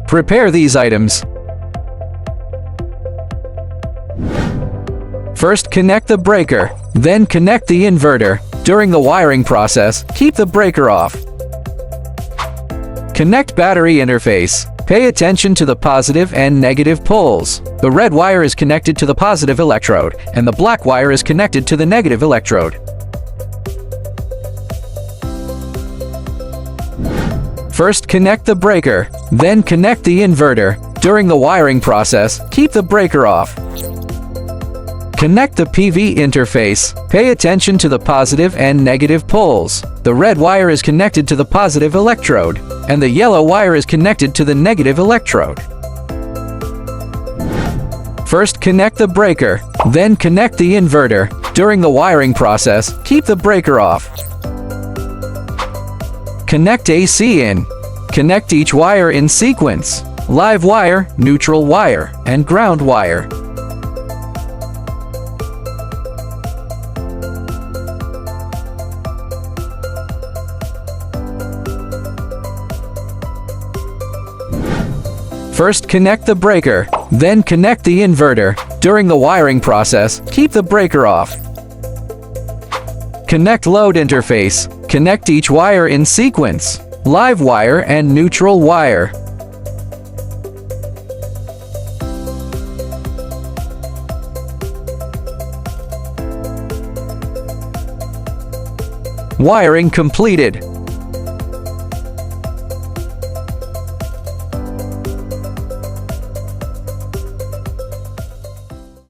Prepare these items. First, connect the breaker, then connect the inverter. During the wiring process, keep the breaker off. Connect battery interface. Pay attention to the positive and negative poles. The red wire is connected to the positive electrode, and the black wire is connected to the negative electrode. First, connect the breaker, then connect the inverter. During the wiring process, keep the breaker off. Connect the PV interface. Pay attention to the positive and negative poles. The red wire is connected to the positive electrode, and the yellow wire is connected to the negative electrode. First, connect the breaker, then connect the inverter. During the wiring process, keep the breaker off. Connect AC in. Connect each wire in sequence: live wire, neutral wire, and ground wire. First, connect the breaker, then connect the inverter. During the wiring process, keep the breaker off. Connect load interface. Connect each wire in sequence: live wire and neutral wire. Wiring completed.